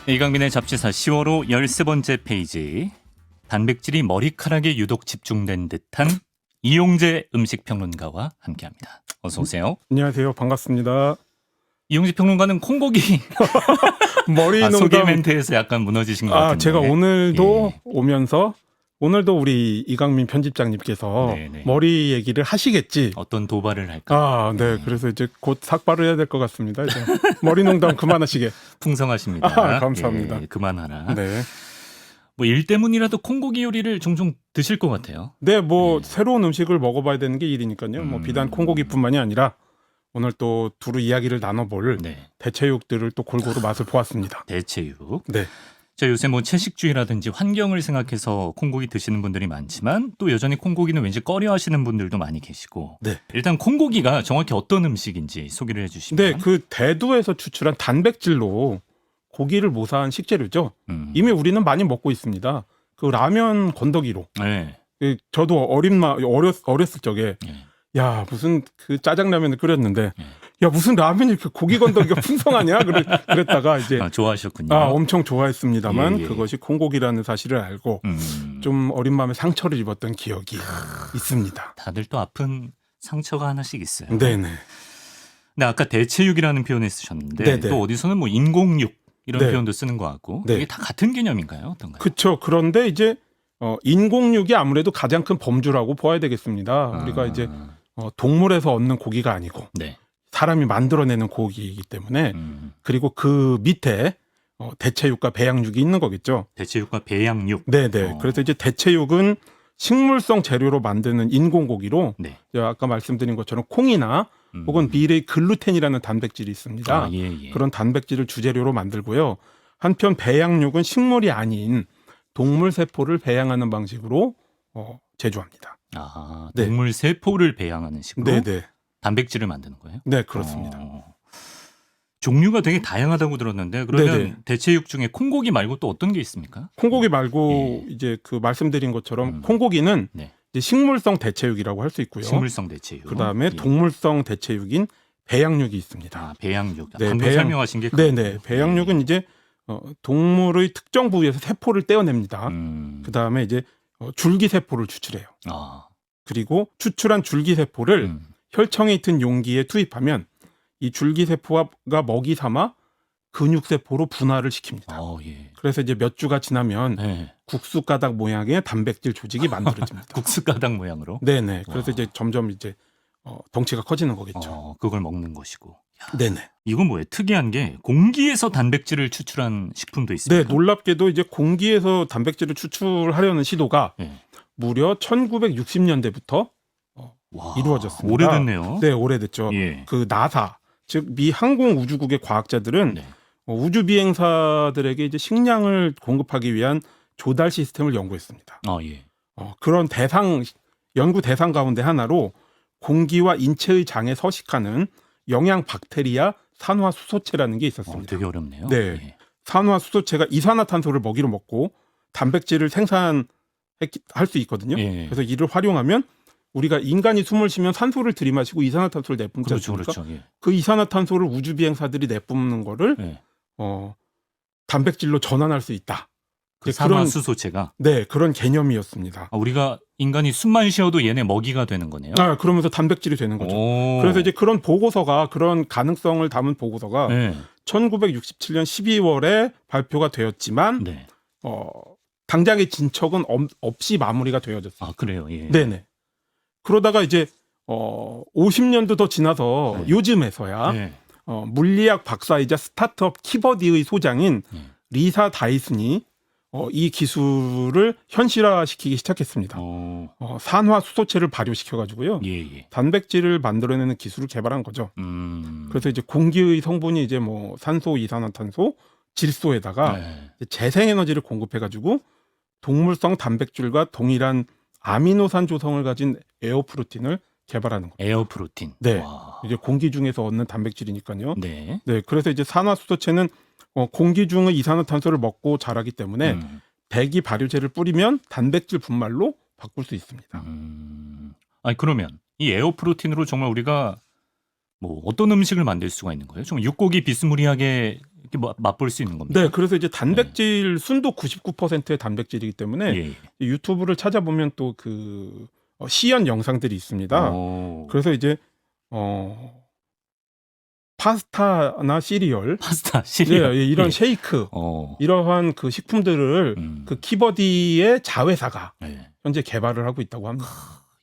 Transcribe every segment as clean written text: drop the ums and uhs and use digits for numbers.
이강민의 잡지사 10월호 13번째 페이지. 단백질이 머리카락에 유독 집중된 듯한 이용재 음식평론가와 함께합니다. 어서 오세요. 안녕하세요. 반갑습니다. 이용재 평론가는 콩고기 머리 농담. 소개 멘트에서 약간 무너지신 것 같은데. 제가 오늘도 예. 오면서 오늘도 우리 이강민 편집장님께서 네네. 머리 얘기를 하시겠지. 어떤 도발을 할까? 네. 그래서 이제 곧 삭발을 해야 될 것 같습니다. 이제 머리 농담 그만하시게. 풍성하십니다. 감사합니다. 예, 그만하라. 네. 뭐 일 때문이라도 콩고기 요리를 종종 드실 것 같아요. 네, 새로운 음식을 먹어봐야 되는 게 일이니까요. 비단 콩고기뿐만이 아니라 오늘 또 두루 이야기를 나눠볼 네. 대체육들을 또 골고루 맛을 보았습니다. 대체육. 네. 자, 요새 뭐 채식주의라든지 환경을 생각해서 콩고기 드시는 분들이 많지만 또 여전히 콩고기는 왠지 꺼려 하시는 분들도 많이 계시고. 네. 일단 콩고기가 정확히 어떤 음식인지 소개를 해 주시면. 네, 그 대두에서 추출한 단백질로 고기를 모사한 식재료죠. 이미 우리는 많이 먹고 있습니다. 그 라면 건더기로. 네. 저도 어렸을 적에 네. 야 무슨 그 짜장라면을 끓였는데 야 무슨 라면이 이렇게 고기 건더기가 풍성하냐 그랬다가 이제 좋아하셨군요. 엄청 좋아했습니다만 예, 예. 그것이 콩고기라는 사실을 알고 좀 어린 마음에 상처를 입었던 기억이 있습니다. 다들 또 아픈 상처가 하나씩 있어요. 네네. 근데 아까 대체육이라는 표현을 쓰셨는데 네네. 또 어디서는 뭐 인공육 이런 네. 표현도 쓰는 것 같고 네. 이게 다 같은 개념인가요? 어떤가요? 그렇죠. 그런데 이제 인공육이 아무래도 가장 큰 범주라고 보아야 되겠습니다. 우리가 이제 동물에서 얻는 고기가 아니고 네. 사람이 만들어내는 고기이기 때문에 그리고 그 밑에 대체육과 배양육이 있는 거겠죠. 대체육과 배양육. 네네. 그래서 이제 대체육은 식물성 재료로 만드는 인공고기로 네. 제가 아까 말씀드린 것처럼 콩이나 혹은 미래의 글루텐이라는 단백질이 있습니다. 예. 그런 단백질을 주재료로 만들고요. 한편 배양육은 식물이 아닌 동물 세포를 배양하는 방식으로 제조합니다. 네. 동물 세포를 배양하는 식으로 네네. 단백질을 만드는 거예요? 네, 그렇습니다. 종류가 되게 다양하다고 들었는데 그러면 네네. 대체육 중에 콩고기 말고 또 어떤 게 있습니까? 콩고기 말고 예. 이제 그 말씀드린 것처럼 콩고기는 네. 이제 식물성 대체육이라고 할 수 있고요. 식물성 대체육. 그다음에 예. 동물성 대체육인 배양육이 있습니다. 배양육. 네, 방금 설명하신 게 네네. 그거군요. 배양육은 이제 동물의 특정 부위에서 세포를 떼어냅니다. 음. 그다음에 이제 줄기 세포를 추출해요. 그리고 추출한 줄기 세포를 혈청에 있던 용기에 투입하면 이 줄기 세포가 먹이 삼아 근육 세포로 분화를 시킵니다. 예. 그래서 이제 몇 주가 지나면 네. 국수 가닥 모양의 단백질 조직이 만들어집니다. 국수 가닥 모양으로. 네네. 그래서 이제 점점 이제 덩치가 커지는 거겠죠. 그걸 먹는 것이고. 네네. 이건 뭐예요? 특이한 게 공기에서 단백질을 추출한 식품도 네, 있습니다. 놀랍게도 이제 공기에서 단백질을 추출하려는 시도가 네. 무려 1960년대부터 이루어졌습니다. 오래됐네요. 네, 오래됐죠. 예. 그 나사, 즉 미 항공우주국의 과학자들은 네. 우주 비행사들에게 이제 식량을 공급하기 위한 조달 시스템을 연구했습니다. 예. 그런 연구 대상 가운데 하나로 공기와 인체의 장에 서식하는 영양 박테리아 산화수소체라는 게 있었습니다. 되게 어렵네요. 네. 예. 산화수소체가 이산화탄소를 먹이로 먹고 단백질을 생산할 수 있거든요. 예. 그래서 이를 활용하면 우리가 인간이 숨을 쉬면 산소를 들이마시고 이산화탄소를 내뿜지 않습니까? 그렇죠. 예. 그 이산화탄소를 우주 비행사들이 내뿜는 거를 예. 단백질로 전환할 수 있다. 그 이제 그런 산화수소체가 그런 개념이었습니다. 우리가 인간이 숨만 쉬어도 얘네 먹이가 되는 거네요. 그러면서 단백질이 되는 거죠. 그래서 이제 그런 가능성을 담은 보고서가 네. 1967년 12월에 발표가 되었지만 네. 당장의 진척은 없이 마무리가 되어졌어요. 그래요. 예. 네네. 그러다가 이제 50년도 더 지나서 네. 요즘에서야 네. 물리학 박사이자 스타트업 키버디의 소장인 네. 리사 다이슨이 이 기술을 현실화시키기 시작했습니다. 산화수소체를 발효시켜가지고요. 예. 단백질을 만들어내는 기술을 개발한 거죠. 그래서 이제 공기의 성분이 이제 뭐 산소, 이산화탄소, 질소에다가 재생에너지를 공급해가지고 동물성 단백질과 동일한 아미노산 조성을 가진 에어프로틴을 개발하는 거예요. 에어프로틴. 네. 와. 이제 공기 중에서 얻는 단백질이니까요. 네. 네. 그래서 이제 산화수소체는 공기 중의 이산화탄소를 먹고 자라기 때문에 대기 발효제를 뿌리면 단백질 분말로 바꿀 수 있습니다. 그러면 이 에어프로틴으로 정말 우리가 뭐 어떤 음식을 만들 수가 있는 거예요? 정말 육고기 비스무리하게 이렇게 맛볼 수 있는 겁니다. 네, 그래서 이제 단백질 순도 99%의 단백질이기 때문에 예. 유튜브를 찾아보면 또 그 시연 영상들이 있습니다. 그래서 이제 파스타나 시리얼, 파스타, 시리얼, 예, 이런 예. 쉐이크, 이러한 그 식품들을 그 키버디의 자회사가 예. 현재 개발을 하고 있다고 합니다.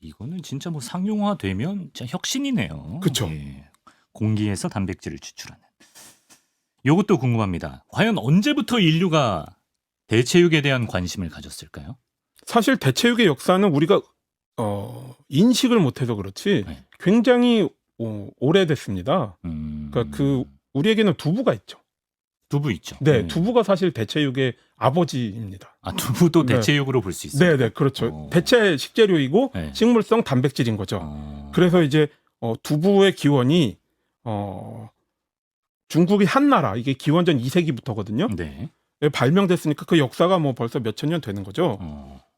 이거는 진짜 뭐 상용화되면 진짜 혁신이네요. 그쵸. 예. 공기에서 단백질을 추출하는. 이것도 궁금합니다. 과연 언제부터 인류가 대체육에 대한 관심을 가졌을까요? 사실 대체육의 역사는 우리가 인식을 못해서 그렇지 네. 굉장히 오래됐습니다. 그러니까 그 우리에게는 두부가 있죠. 두부 있죠. 네, 두부가 사실 대체육의 아버지입니다. 아, 두부도 네. 대체육으로 볼 수 있어요. 네, 네, 그렇죠. 대체 식재료이고 네. 식물성 단백질인 거죠. 그래서 이제 두부의 기원이 중국의 한나라, 이게 기원전 2세기부터거든요. 네. 발명됐으니까 그 역사가 뭐 벌써 몇천 년 되는 거죠.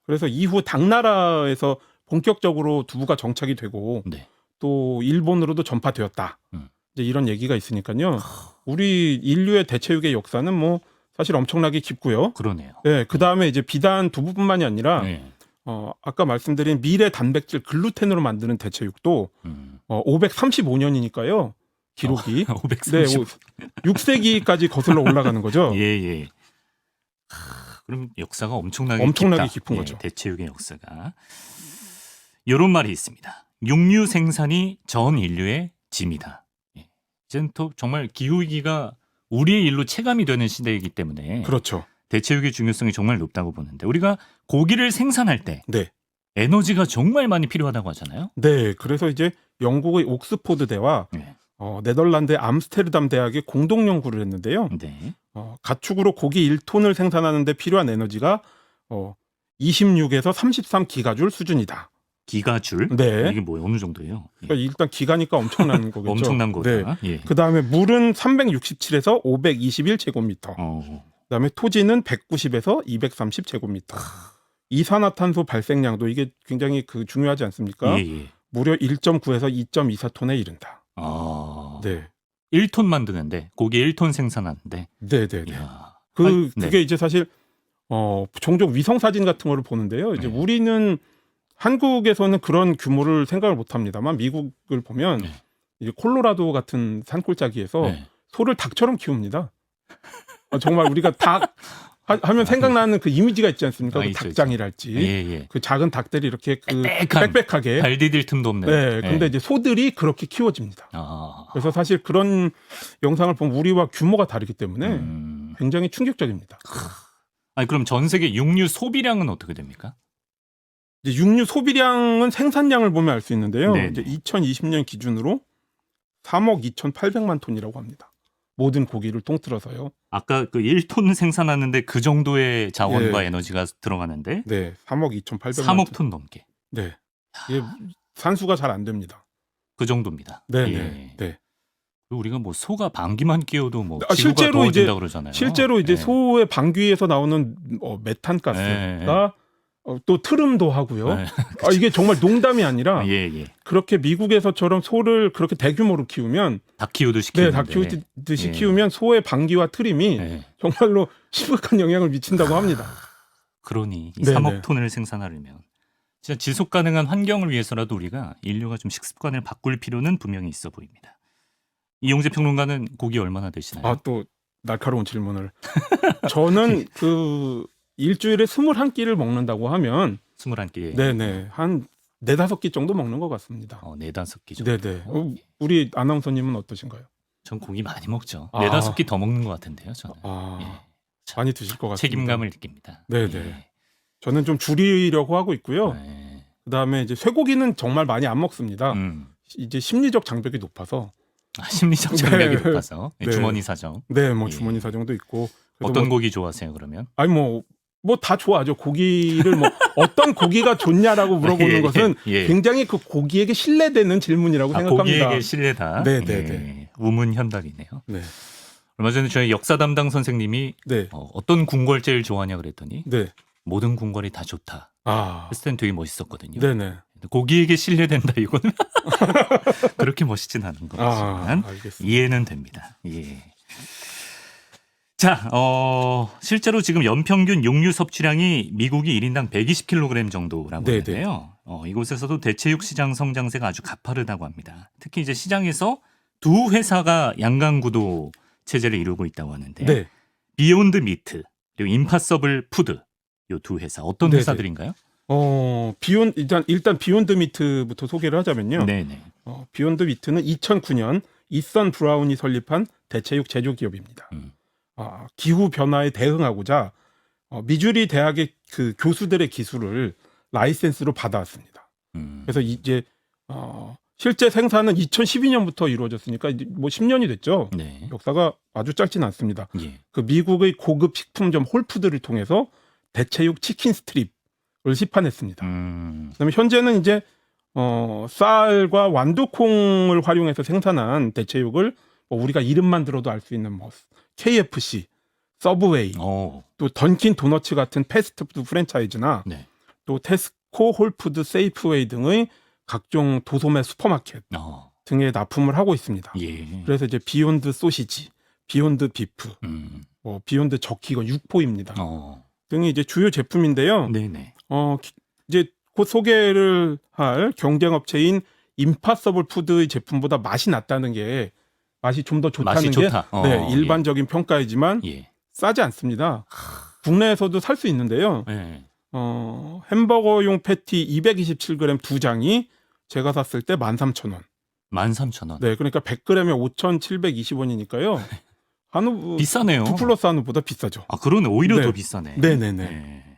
그래서 이후 당나라에서 본격적으로 두부가 정착이 되고 네. 또 일본으로도 전파되었다. 이제 이런 얘기가 있으니까요. 우리 인류의 대체육의 역사는 뭐 사실 엄청나게 깊고요. 그러네요. 네, 그 다음에 이제 비단 두부뿐만이 아니라 네. 아까 말씀드린 미래 단백질 글루텐으로 만드는 대체육도 535년이니까요. 기록이 530. 네, 6세기까지 거슬러 올라가는 거죠. 예, 예. 그럼 역사가 엄청나게 깊은 예, 거죠. 대체육의 역사가. 이런 말이 있습니다. 육류 생산이 전 인류의 짐이다. 예. 이제는 또 정말 기후위기가 우리의 일로 체감이 되는 시대이기 때문에 그렇죠. 대체육의 중요성이 정말 높다고 보는데, 우리가 고기를 생산할 때 네. 에너지가 정말 많이 필요하다고 하잖아요. 네, 그래서 이제 영국의 옥스포드 대와 네. 네덜란드의 암스테르담 대학이 공동 연구를 했는데요. 네. 가축으로 고기 1톤을 생산하는데 필요한 에너지가 26에서 33기가줄 수준이다. 기가줄? 네. 이게 뭐예요? 어느 정도예요? 예. 그러니까 일단 기가니까 엄청난 거겠죠. 엄청난 거다. 네. 예. 그다음에 물은 367에서 521제곱미터. 그다음에 토지는 190에서 230제곱미터. 이산화탄소 발생량도 이게 굉장히 중요하지 않습니까? 예, 예. 무려 1.9에서 2.24톤에 이른다. 네. 1톤 만드는데, 고기 1톤 생산하는데. 네, 네, 네. 이야. 그게 네. 이제 사실 종종 위성 사진 같은 거를 보는데요. 이제 네. 우리는 한국에서는 그런 규모를 생각을 못 합니다만 미국을 보면 네. 이제 콜로라도 같은 산골짜기에서 네. 소를 닭처럼 키웁니다. 정말 우리가 닭 하면 생각나는 그 이미지가 있지 않습니까? 그 있죠, 닭장이랄지. 예, 예. 그 작은 닭들이 이렇게 빽빽한, 빽빽하게. 발 디딜 틈도 없는. 네. 근데 이제 소들이 그렇게 키워집니다. 그래서 사실 그런 영상을 보면 우리와 규모가 다르기 때문에 굉장히 충격적입니다. 아니, 그럼 전 세계 육류 소비량은 어떻게 됩니까? 이제 육류 소비량은 생산량을 보면 알 수 있는데요. 네네. 이제 2020년 기준으로 3억 2,800만 톤이라고 합니다. 모든 고기를 통틀어서요. 아까 그 1톤 생산하는데 그 정도의 자원과 예. 에너지가 들어가는데 네, 3억 2,800만 3억 톤 넘게. 네, 이게 산수가 잘 안 됩니다. 그 정도입니다. 네, 예. 네, 네. 그리고 우리가 뭐 소가 방귀만 끼워도 뭐 아, 지구가 실제로 더워진다 이제- 그러잖아요. 실제로 이제 예. 소의 방귀에서 나오는 메탄가스가 또 트름도 하고요. 네. 이게 정말 농담이 아니라 예, 예. 그렇게 미국에서처럼 소를 그렇게 대규모로 키우면 닭 키우듯이 네, 키우는데. 닭 키우듯이 예. 키우면 소의 방귀와 트림이 예. 정말로 심각한 영향을 미친다고 합니다. 그러니 이 네, 3억 네. 톤을 생산하려면 진짜 지속 가능한 환경을 위해서라도 우리가 인류가 좀 식습관을 바꿀 필요는 분명히 있어 보입니다. 이용재 평론가는 고기 얼마나 드시나요? 또 날카로운 질문을. 저는 일주일에 21끼를 먹는다고 하면 21끼. 네네 한 4-5끼 정도 먹는 것 같습니다. 4-5끼 정도. 네네. 우리 아나운서님은 어떠신가요? 전 고기 많이 먹죠. 아. 4-5끼 더 먹는 것 같은데요, 저는. 예. 많이 드실 것 같습니다. 책임감을 느낍니다. 네네. 예. 저는 좀 줄이려고 하고 있고요. 예. 그다음에 이제 쇠고기는 정말 많이 안 먹습니다. 이제 심리적 장벽이 높아서. 심리적 장벽이 네. 높아서 네. 주머니 사정. 네, 뭐 예. 주머니 사정도 있고. 그래서 어떤 고기 좋아하세요, 그러면? 아니 뭐 다 좋아하죠. 고기를 어떤 고기가 좋냐라고 물어보는 예, 것은 예. 굉장히 그 고기에게 신뢰되는 질문이라고 생각합니다. 고기에게 신뢰다. 네, 네, 예. 네. 우문현답이네요. 네. 얼마 전에 저희 역사 담당 선생님이 네. 어떤 궁궐 제일 좋아하냐 그랬더니 네. 모든 궁궐이 다 좋다. 했을 땐 되게 멋있었거든요. 네네. 고기에게 신뢰된다 이거는 그렇게 멋있진 않은 것 같지만 알겠습니다. 이해는 됩니다. 예. 자, 실제로 지금 연평균 육류 섭취량이 미국이 1인당 120kg 정도라고 네네. 하는데요. 이곳에서도 대체육 시장 성장세가 아주 가파르다고 합니다. 특히 이제 시장에서 두 회사가 양강구도 체제를 이루고 있다고 하는데 네. 비욘드 미트 그리고 임파서블 푸드 이 두 회사 어떤 네네. 회사들인가요? 일단 비욘드 미트부터 소개를 하자면요. 네네. 비욘드 미트는 2009년 이선 브라운이 설립한 대체육 제조 기업입니다. 기후 변화에 대응하고자 미주리 대학의 그 교수들의 기술을 라이센스로 받아왔습니다. 그래서 이제 실제 생산은 2012년부터 이루어졌으니까 이제 뭐 10년이 됐죠. 네. 역사가 아주 짧지는 않습니다. 예. 그 미국의 고급 식품점 홀푸드를 통해서 대체육 치킨 스트립을 시판했습니다. 그다음에 현재는 이제 쌀과 완두콩을 활용해서 생산한 대체육을 뭐 우리가 이름만 들어도 알 수 있는 뭐 KFC, 서브웨이, 또 던킨 도너츠 같은 패스트푸드 프랜차이즈나 네. 또 테스코, 홀푸드, 세이프웨이 등의 각종 도소매 슈퍼마켓 등에 납품을 하고 있습니다. 예. 그래서 이제 비욘드 소시지, 비욘드 비프, 비욘드 저키 이건 육포입니다. 등이 이제 주요 제품인데요. 네네. 이제 곧 소개를 할 경쟁업체인 임파서블 푸드의 제품보다 맛이 낫다는 게 맛이 좀 더 좋다는 맛이 게 좋다. 일반적인 평가이지만 예. 싸지 않습니다. 국내에서도 살 수 있는데요. 예. 햄버거용 패티 227g 두 장이 제가 샀을 때 13,000원. 13,000원. 네, 그러니까 100g에 5,720원이니까요. 한우 비싸네요. 2 플러스 한우보다 비싸죠. 아, 그러네. 오히려 네. 더 비싸네. 네네네.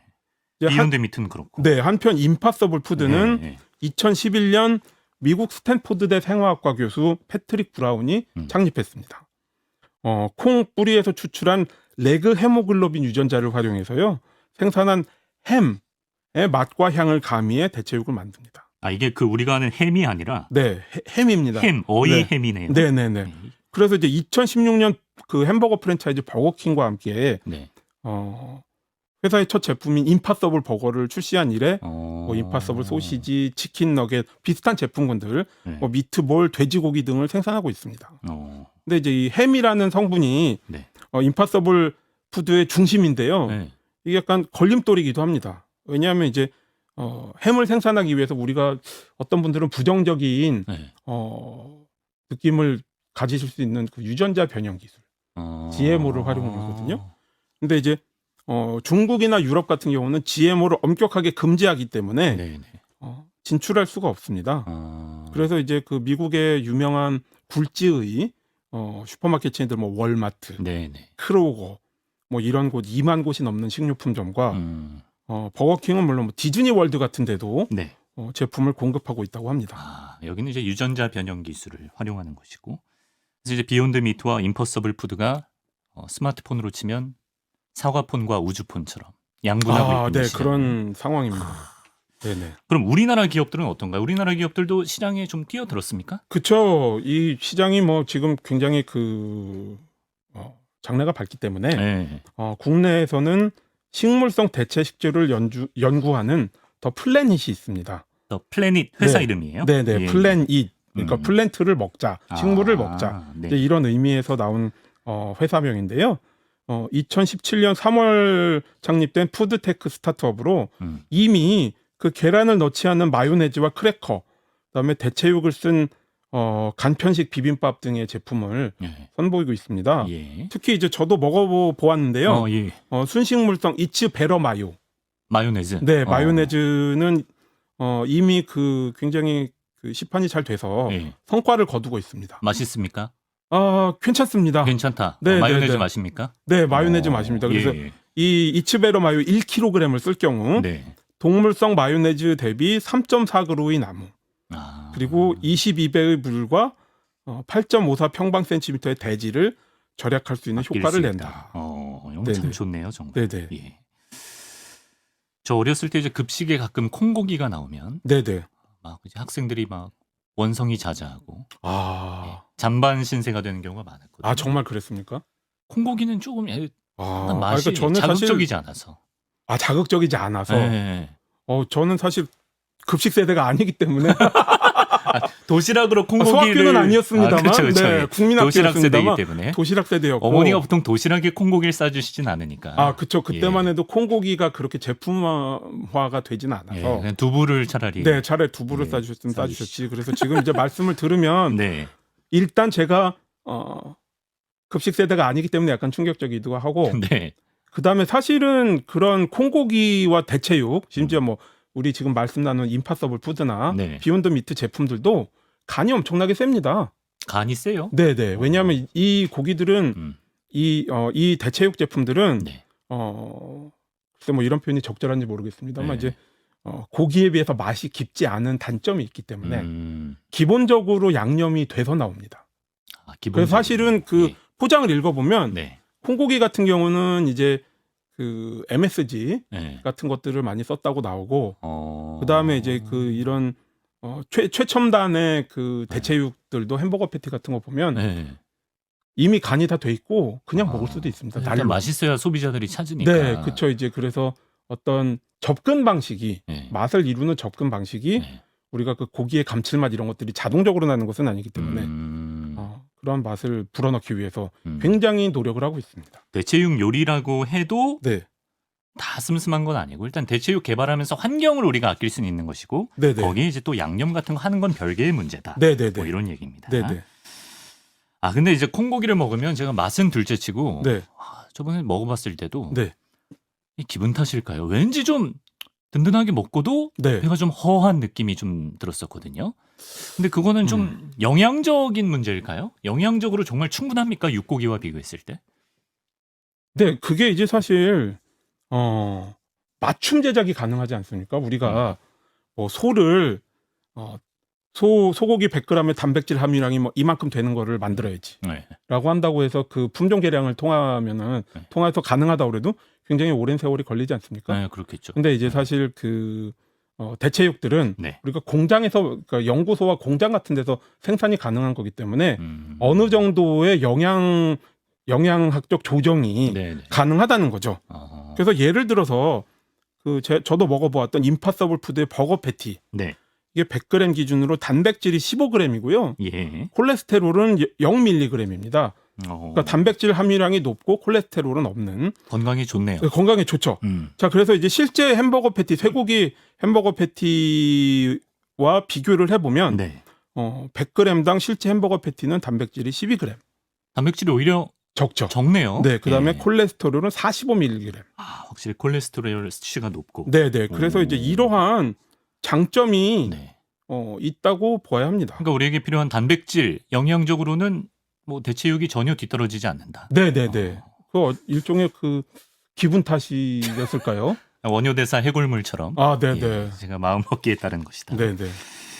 비욘드 미트는 그렇고. 네, 한편 임파서블 푸드는 2011년 미국 스탠포드대 생화학과 교수 패트릭 브라운이 창립했습니다. 콩 뿌리에서 추출한 레그 헤모글로빈 유전자를 활용해서요 생산한 햄의 맛과 향을 가미해 대체육을 만듭니다. 아, 이게 그 우리가 아는 햄이 아니라 네, 햄입니다. 햄, 어이 네. 햄이네요. 네네네. 그래서 이제 2016년 그 햄버거 프랜차이즈 버거킹과 함께 네. 회사의 첫 제품인 임파서블 버거를 출시한 이래 뭐 임파서블 소시지, 치킨 너겟 비슷한 제품군들, 네. 뭐 미트볼, 돼지고기 등을 생산하고 있습니다. 어. 근데 이제 이 햄이라는 성분이 네. 임파서블 푸드의 중심인데요. 네. 이게 약간 걸림돌이기도 합니다. 왜냐하면 이제 햄을 생산하기 위해서 우리가 어떤 분들은 부정적인 네. 느낌을 가지실 수 있는 그 유전자 변형 기술, GMO를 활용하거든요. 근데 이제 중국이나 유럽 같은 경우는 GMO를 엄격하게 금지하기 때문에 네네. 진출할 수가 없습니다. 그래서 이제 그 미국의 유명한 굴지의 슈퍼마켓 체인들 뭐 월마트, 네네. 크로거 뭐 이런 곳 2만 곳이 넘는 식료품점과 버거킹은 물론 뭐 디즈니 월드 같은 데도 네. 제품을 공급하고 있다고 합니다. 아, 여기는 이제 유전자 변형 기술을 활용하는 곳이고, 그래서 이제 비욘드 미트와 임퍼서블 푸드가 스마트폰으로 치면 사과폰과 우주폰처럼 양분하고 있는 네, 시장. 그런 상황입니다. 네네. 그럼 우리나라 기업들은 어떤가요? 우리나라 기업들도 시장에 좀 뛰어들었습니까? 그렇죠. 이 시장이 뭐 지금 굉장히 장래가 밝기 때문에 네. 국내에서는 식물성 대체 식재료를 연구하는 더 플래닛이 있습니다. 더 플래닛 회사 네. 이름이에요? 네네. 예. 플래닛. 그러니까 플랜트를 먹자, 식물을 먹자. 네. 이제 이런 의미에서 나온 회사명인데요. 2017년 3월 창립된 푸드테크 스타트업으로 이미 그 계란을 넣지 않는 마요네즈와 크래커, 그다음에 대체육을 쓴 간편식 비빔밥 등의 제품을 선보이고 있습니다. 예. 특히 이제 저도 먹어보았는데요. 예. 순식물성 이츠 베러 마요. 마요네즈. 네, 마요네즈는 이미 그 굉장히 그 시판이 잘 돼서 예. 성과를 거두고 있습니다. 맛있습니까? 괜찮습니다. 괜찮다. 네, 마요네즈 네. 맛입니까? 네, 마요네즈 맛입니다. 그래서 예. 이 이츠베러 마요 1kg을 쓸 경우 네. 동물성 마요네즈 대비 3.4g의 나무, 그리고 22배의 물과 8.54 평방센티미터의 대지를 절약할 수 있는 효과를 낸다. 이건 참 좋네요, 정말. 네네. 예. 저 어렸을 때 이제 급식에 가끔 콩고기가 나오면 네네. 막 이제 학생들이 막 원성이 자자하고 아, 잔반 신세가 되는 경우가 많았거든요. 정말 그랬습니까? 콩고기는 조금 맛이 그러니까 저는 자극적이지 않아서. 자극적이지 않아서. 네. 저는 사실 급식 세대가 아니기 때문에 도시락으로 콩고기를 소학교는 아니었습니다만 그쵸. 네, 도시락 세대이기 국민학교였습니다만 때문에 도시락 세대였고 어머니가 보통 도시락에 콩고기를 싸주시진 않으니까. 아 그쵸. 그때만 해도 콩고기가 그렇게 제품화가 되진 않아서 그냥 두부를 차라리. 네, 차라리 두부를 네, 싸주셨으면 싸주시죠. 싸주셨지. 그래서 지금 이제 말씀을 들으면 네. 일단 제가 급식 세대가 아니기 때문에 약간 충격적이기도 하고 네. 그다음에 사실은 그런 콩고기와 대체육 심지어 뭐 우리 지금 말씀 나눈 임파서블 푸드나 네. 비욘드 미트 제품들도 간이 엄청나게 셉니다. 간이 세요? 네네. 왜냐하면 이 고기들은 이 대체육 제품들은 네. 글쎄 뭐 이런 표현이 적절한지 모르겠습니다만 네. 이제 고기에 비해서 맛이 깊지 않은 단점이 있기 때문에 음. 기본적으로 양념이 돼서 나옵니다. 아, 그래서 사실은 그 포장을 읽어보면 네. 콩고기 같은 경우는 이제 그 MSG 네. 같은 것들을 많이 썼다고 나오고 어... 그 다음에 이제 그 이런 최첨단의 그 대체육들도 햄버거 패티 같은 거 보면 네. 이미 간이 다 돼 있고 그냥 먹을 수도 있습니다. 일단 날로. 맛있어야 소비자들이 찾으니까. 네, 그렇죠. 이제 그래서 어떤 접근 방식이 네. 맛을 이루는 접근 방식이 네. 우리가 그 고기의 감칠맛 이런 것들이 자동적으로 나는 것은 아니기 때문에 그런 맛을 불어넣기 위해서 굉장히 노력을 하고 있습니다. 대체육 요리라고 해도 네, 다 슴슴한 건 아니고 일단 대체육 개발하면서 환경을 우리가 아낄 수는 있는 것이고 네네, 거기에 이제 또 양념 같은 거 하는 건 별개의 문제다. 네네네, 뭐 이런 얘기입니다. 네네, 아 근데 이제 콩고기를 먹으면 제가 맛은 둘째치고 네, 저번에 먹어봤을 때도 네, 이 기분 탓일까요? 왠지 좀 든든하게 먹고도 네. 배가 좀 허한 느낌이 좀 들었었거든요. 근데 그거는 좀 영양적인 문제일까요? 영양적으로 정말 충분합니까? 육고기와 비교했을 때? 네, 그게 이제 사실 맞춤 제작이 가능하지 않습니까? 우리가 뭐 소를 소고기 100g의 단백질 함유량이 뭐 이만큼 되는 거를 만들어야지라고 네. 한다고 해서 그 품종 개량을 통해서 가능하다고 그래도 굉장히 오랜 세월이 걸리지 않습니까? 네, 그렇겠죠. 근데 이제 사실 그 대체육들은 네. 우리가 공장에서 그러니까 연구소와 공장 같은 데서 생산이 가능한 거기 때문에 어느 정도의 영양학적 조정이 네, 네. 가능하다는 거죠. 그래서 예를 들어서 저도 먹어보았던 임파서블 푸드의 버거 패티 네. 이게 100g 기준으로 단백질이 15g이고요. 예. 콜레스테롤은 0mg입니다. 그러니까 단백질 함유량이 높고 콜레스테롤은 없는 건강에 좋네요. 건강에 좋죠. 자, 그래서 이제 실제 햄버거 패티, 쇠고기 햄버거 패티와 비교를 해보면 네. 100g당 실제 햄버거 패티는 단백질이 12g. 단백질이 오히려 적죠. 적네요. 네, 그다음에 예. 콜레스테롤은 45mg. 확실히 콜레스테롤 수치가 높고. 네, 네. 그래서 이제 이러한 장점이 네. 있다고 보아야 합니다. 그러니까 우리에게 필요한 단백질 영양적으로는 뭐 대체육이 전혀 뒤떨어지지 않는다. 네, 네, 네. 그 일종의 그 기분 탓이었을까요? 원효대사 해골물처럼. 아, 네, 네. 제가 마음 먹기에 따른 것이다. 네, 네.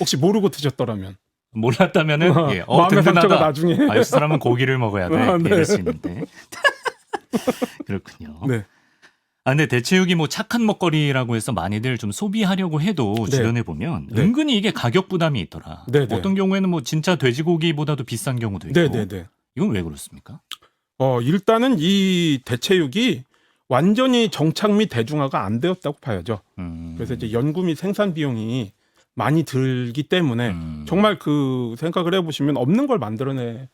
혹시 모르고 드셨더라면 몰랐다면은 마음의 상처가 든든하다. 나중에 이 사람은 고기를 먹어야 돼. 네. 이럴 수 있는데. 그렇군요. 네. 근데 대체육이 뭐 착한 먹거리라고 해서 많이들 좀 소비하려고 해도 네. 주변에 보면 네. 은근히 이게 가격 부담이 있더라. 네, 네. 어떤 경우에는 뭐 진짜 돼지고기보다도 비싼 경우도 있고. 네, 네, 네. 이건 왜 그렇습니까? 일단은 이 대체육이 완전히 정착 및 대중화가 안 되었다고 봐야죠. 그래서 이제 연구 및 생산 비용이 많이 들기 때문에 정말 그 생각을 해보시면 없는 걸 만들어내지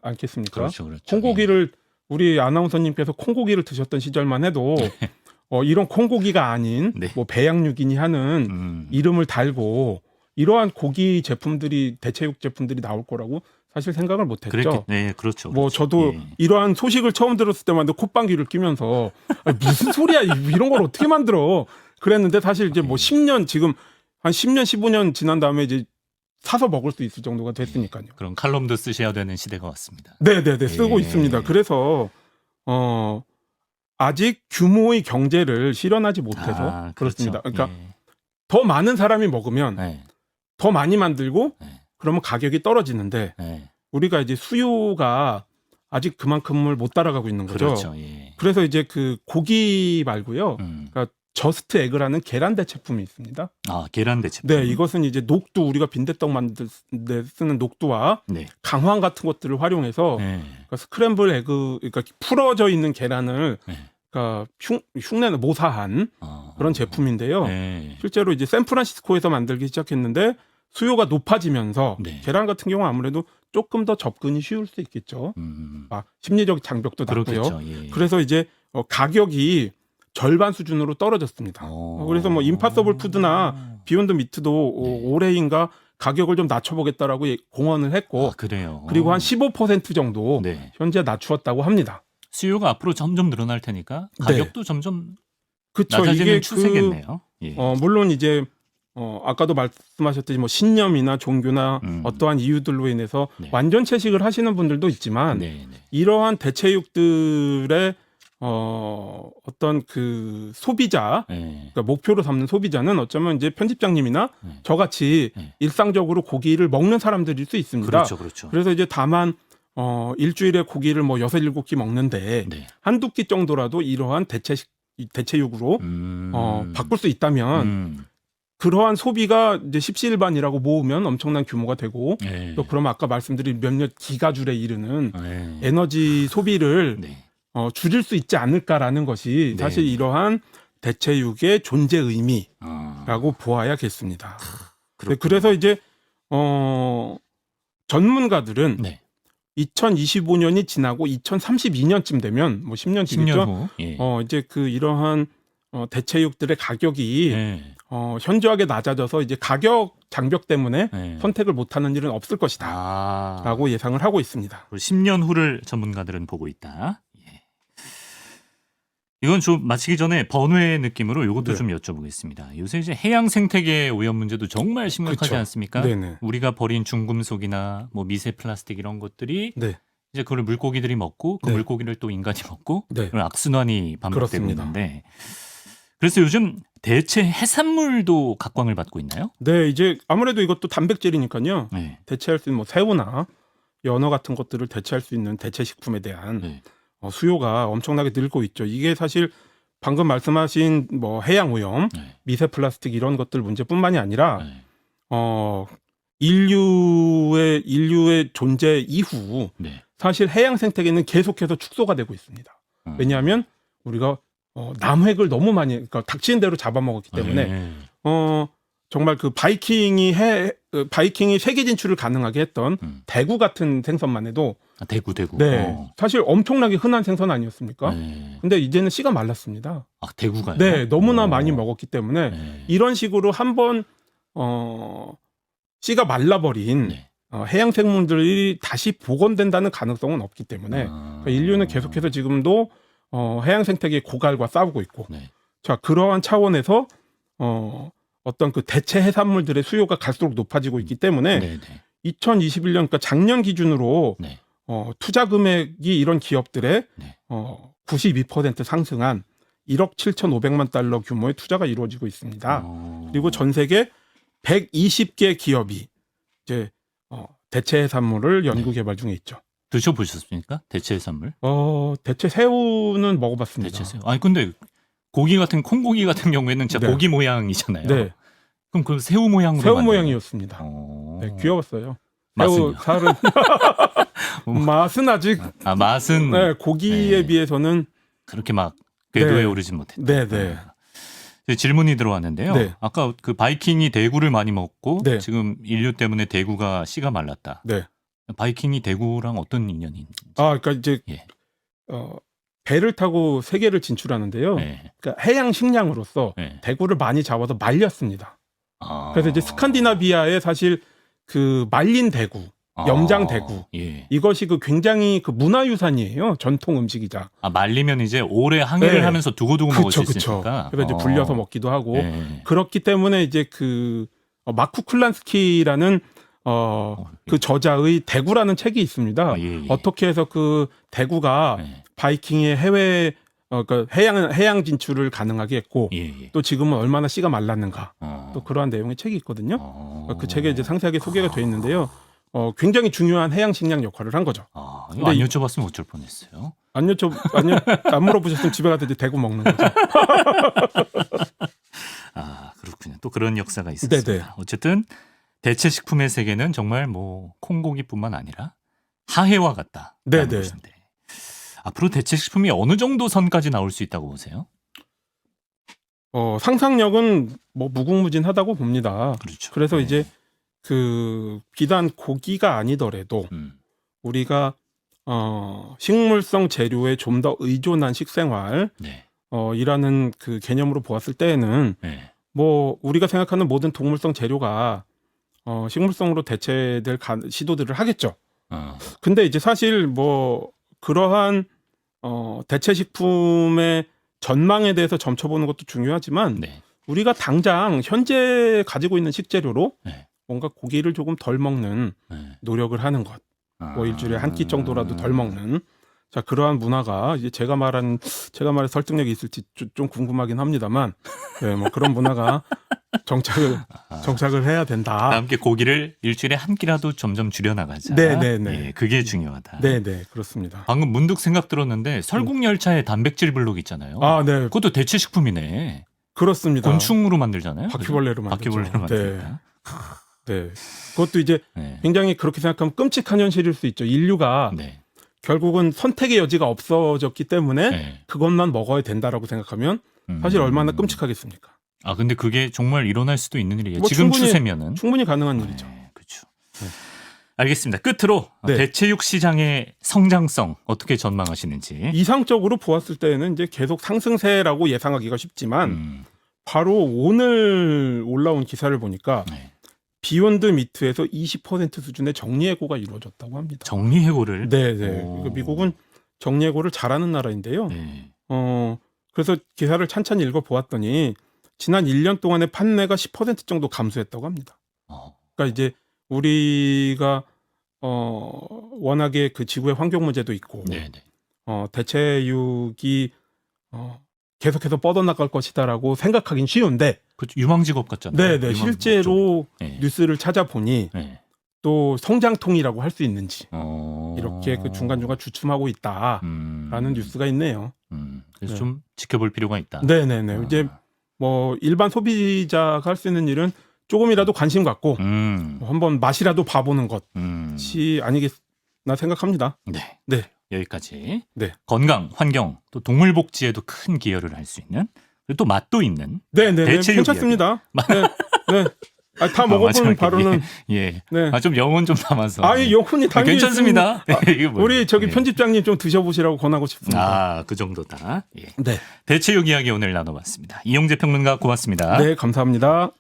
않겠습니까? 그렇죠, 그렇죠. 콩고기를 우리 아나운서님께서 콩고기를 드셨던 시절만 해도 이런 콩고기가 아닌 네. 뭐 배양육이니 하는 이름을 달고 이러한 고기 제품들이 대체육 제품들이 나올 거라고 사실 생각을 못했죠. 네, 그렇죠. 뭐 그렇죠. 저도 예. 이러한 소식을 처음 들었을 때만 해도 콧방귀를 끼면서 무슨 소리야 이런 걸 어떻게 만들어 그랬는데 사실 이제 뭐 10년 지금 한 10년 15년 지난 다음에 이제 사서 먹을 수 있을 정도가 됐으니까요. 그런 칼럼도 쓰셔야 되는 시대가 왔습니다. 네네네 쓰고 예. 있습니다. 그래서 아직 규모의 경제를 실현하지 못해서 그렇습니다. 그렇죠. 그러니까 더 많은 사람이 먹으면 네. 더 많이 만들고 네. 그러면 가격이 떨어지는데 네. 우리가 이제 수요가 아직 그만큼을 못 따라가고 있는 거죠. 그렇죠. 예. 그래서 이제 그 고기 말고요. 그러니까 저스트 에그라는 계란 대체품이 있습니다. 계란 대체품. 네, 이것은 이제 녹두 우리가 빈대떡 만들 때 쓰는 녹두와 네. 강황 같은 것들을 활용해서 네. 그러니까 스크램블 에그 그러니까 풀어져 있는 계란을 네. 그러니까 흉내는 모사한 그런 제품인데요. 네. 실제로 이제 샌프란시스코에서 만들기 시작했는데 수요가 높아지면서 네. 계란 같은 경우 아무래도 조금 더 접근이 쉬울 수 있겠죠. 심리적 장벽도 낮고요. 그렇겠죠. 예. 그래서 이제 가격이 절반 수준으로 떨어졌습니다. 그래서 뭐 임파서블 푸드나 비욘드 미트도 네. 올해인가 가격을 좀 낮춰보겠다라고 공언을 했고, 그래요. 그리고 한 15% 정도 네. 현재 낮추었다고 합니다. 수요가 앞으로 점점 늘어날 테니까 가격도 점점 그쵸. 낮아지는 이게 추세겠네요. 예. 물론 이제 아까도 말씀하셨듯이 뭐 신념이나 종교나 어떠한 이유들로 인해서 네. 완전 채식을 하시는 분들도 있지만 네, 네. 이러한 대체육들의 어떤 그 소비자, 네. 그러니까 목표로 삼는 소비자는 어쩌면 이제 편집장님이나 네. 저같이 네. 일상적으로 고기를 먹는 사람들일 수 있습니다. 그렇죠, 그렇죠. 그래서 이제 다만 일주일에 고기를 뭐 6, 7끼 먹는데 네. 한두 끼 정도라도 이러한 대체육으로 바꿀 수 있다면 그러한 소비가 이제 십시일반이라고 모으면 엄청난 규모가 되고 네. 또 그러면 아까 말씀드린 몇몇 기가줄에 이르는 네. 에너지 소비를 네. 줄일 수 있지 않을까라는 것이 네. 사실 이러한 대체육의 존재 의미라고 아, 보아야겠습니다. 네, 그렇군요. 그래서 이제 전문가들은 네. 2025년이 지나고 2032년쯤 되면 뭐 10년 10년 뒤겠죠. 후. 예. 이제 그 이러한 대체육들의 가격이 네. 현저하게 낮아져서 이제 가격 장벽 때문에 네. 선택을 못하는 일은 없을 것이다라고 아, 예상을 하고 있습니다. 10년 후를 전문가들은 보고 있다. 예. 이건 좀 마치기 전에 번외 느낌으로 이것도 네. 좀 여쭤보겠습니다. 요새 이제 해양 생태계 오염 문제도 정말 심각하지 그쵸. 않습니까? 네네. 우리가 버린 중금속이나 뭐 미세 플라스틱 이런 것들이 네. 이제 그걸 물고기들이 먹고 그 네. 물고기를 또 인간이 먹고 네. 그런 악순환이 반복되고 그렇습니다. 있는데 그래서 요즘 대체 해산물도 각광을 받고 있나요? 네, 이제 아무래도 이것도 단백질이니까요. 네. 대체할 수 있는 뭐 새우나 연어 같은 것들을 대체할 수 있는 대체 식품에 대한 네. 수요가 엄청나게 늘고 있죠. 이게 사실 방금 말씀하신 뭐 해양 오염, 네. 미세 플라스틱 이런 것들 문제뿐만이 아니라 네. 인류의 존재 이후 네. 사실 해양 생태계는 계속해서 축소가 되고 있습니다. 왜냐하면 우리가 남획을 너무 많이, 그러니까 닥치는 대로 잡아먹었기 때문에 네. 정말 그 바이킹이 세계 진출을 가능하게 했던 대구 같은 생선만 해도 대구. 네, 사실 엄청나게 흔한 생선 아니었습니까? 네. 근데 이제는 씨가 말랐습니다. 아, 대구가요? 네, 너무나 많이 먹었기 때문에 네. 이런 식으로 한번 씨가 말라버린 네. 해양 생물들이 다시 복원된다는 가능성은 없기 때문에 그러니까 인류는 계속해서 지금도 해양 생태계의 고갈과 싸우고 있고, 네. 자 그러한 차원에서 어떤 그 대체 해산물들의 수요가 갈수록 높아지고 있기 때문에 네. 2021년 그러니까 작년 기준으로 네. 투자 금액이 이런 기업들의 네. 92% 상승한 1억 7,500만 달러 규모의 투자가 이루어지고 있습니다. 그리고 전 세계 120개 기업이 이제 대체 해산물을 연구 개발 중에 있죠. 드셔보셨습니까? 대체 해산물? 대체 새우는 먹어봤습니다. 대체 새우. 아니 근데 고기 같은 콩고기 같은 경우에는 진짜 네. 고기 모양이잖아요. 네, 그럼 그 새우 모양으로 새우 만드는 모양이었습니다. 네, 귀여웠어요. 새우 맛은요? 살은 맛은 아직 맛은 네, 고기에 네. 비해서는 그렇게 막 궤도에 네. 오르진 못했다. 네. 질문이 들어왔는데요. 네. 아까 그 바이킹이 대구를 많이 먹고 네. 지금 인류 때문에 대구가 씨가 말랐다. 네. 바이킹이 대구랑 어떤 인연인지. 그러니까 이제 예. 배를 타고 세계를 진출하는데요. 네. 그러니까 해양 식량으로서 네. 대구를 많이 잡아서 말렸습니다. 아. 그래서 이제 스칸디나비아의 사실 그 말린 대구, 염장 대구 예. 이것이 그 굉장히 그 문화유산이에요. 전통 음식이자. 말리면 이제 오래 항해를 네. 하면서 두고두고 먹을 수 그쵸. 있으니까. 그래서 이제 불려서 먹기도 하고 예. 그렇기 때문에 이제 그 마쿠 클란스키라는 그 저자의 대구라는 책이 있습니다. 예. 어떻게 해서 그 대구가 예. 바이킹의 해외 그 해양 진출을 가능하게 했고 예. 또 지금은 얼마나 씨가 말랐는가 또 그러한 내용의 책이 있거든요. 그 책에 이제 상세하게 소개가 돼 있는데요. 굉장히 중요한 해양 식량 역할을 한 거죠. 이거 안 여쭤봤으면 어쩔 뻔했어요. 안 물어보셨으면 집에 가서 이제 대구 먹는 거죠. 그렇군요. 또 그런 역사가 있었습니다. 네네. 어쨌든 대체 식품의 세계는 정말 뭐 콩고기뿐만 아니라 하해와 같다. 네네. 것인데 앞으로 대체 식품이 어느 정도 선까지 나올 수 있다고 보세요? 상상력은 뭐 무궁무진하다고 봅니다. 그렇죠. 그래서 네. 이제 그 비단 고기가 아니더라도 음. 우리가 식물성 재료에 좀 더 의존한 식생활 네. 이라는 그 개념으로 보았을 때에는 네. 뭐 우리가 생각하는 모든 동물성 재료가 식물성으로 대체될 시도들을 하겠죠. 근데 이제 사실 뭐 그러한 대체 식품의 전망에 대해서 점쳐보는 것도 중요하지만 네. 우리가 당장 현재 가지고 있는 식재료로 네. 뭔가 고기를 조금 덜 먹는 네. 노력을 하는 것. 뭐 일주일에 한 끼 정도라도 덜 먹는. 자, 그러한 문화가 이제 제가 말해 설득력이 있을지 좀 궁금하긴 합니다만, 네, 뭐 그런 문화가 정착을 해야 된다. 함께 고기를 일주일에 한 끼라도 점점 줄여나가자. 네네네. 예, 그게 중요하다. 네네, 그렇습니다. 방금 문득 생각 들었는데 설국열차에 단백질 블록 있잖아요. 아, 네, 그것도 대체 식품이네. 그렇습니다. 곤충으로 만들잖아요. 바퀴벌레로 만들죠. 바퀴벌레로 만들까. 네. 그것도 이제 네. 굉장히 그렇게 생각하면 끔찍한 현실일 수 있죠. 인류가 네. 결국은 선택의 여지가 없어졌기 때문에 네. 그것만 먹어야 된다라고 생각하면 사실 얼마나 끔찍하겠습니까? 아 근데 그게 정말 일어날 수도 있는 일이에요. 뭐 지금 충분히, 추세면은 충분히 가능한 일이죠. 그렇죠. 네. 알겠습니다. 끝으로 네. 대체육 시장의 성장성 어떻게 전망하시는지. 이상적으로 보았을 때는 이제 계속 상승세라고 예상하기가 쉽지만 바로 오늘 올라온 기사를 보니까 네. 비욘드 미트에서 20% 수준의 정리해고가 이루어졌다고 합니다. 정리해고를? 네, 네. 미국은 정리해고를 잘하는 나라인데요. 네. 그래서 기사를 찬찬히 읽어 보았더니 지난 1년 동안의 판매가 10% 정도 감소했다고 합니다. 그러니까 이제 우리가 워낙에 그 지구의 환경 문제도 있고 네, 네. 대체육이 계속해서 뻗어나갈 것이다라고 생각하긴 쉬운데 그렇죠. 유망직업 같잖아요. 네네 유망 실제로 네. 뉴스를 찾아보니 네. 또 성장통이라고 할 수 있는지 이렇게 그 중간중간 주춤하고 있다라는 뉴스가 있네요. 그래서 네. 좀 지켜볼 필요가 있다. 네네네. 이제 뭐 일반 소비자가 할 수 있는 일은 조금이라도 관심 갖고 한번 맛이라도 봐보는 것이 아니겠나 생각합니다. 네. 네. 여기까지. 네. 건강, 환경, 또 동물 복지에도 큰 기여를 할 수 있는 그리고 또 맛도 있는 네네. 대체육 괜찮습니다. 네. 네. 다 먹어본 마지막에. 바로는 예. 네. 좀 영혼 좀 담아서. 아니 영혼이 당연히 괜찮습니다. 이게 뭐예요? 우리 저기 예. 편집장님 좀 드셔보시라고 권하고 싶습니다. 그 정도다. 예. 네. 대체육 이야기 오늘 나눠봤습니다. 이용재 평론가 고맙습니다. 네, 감사합니다.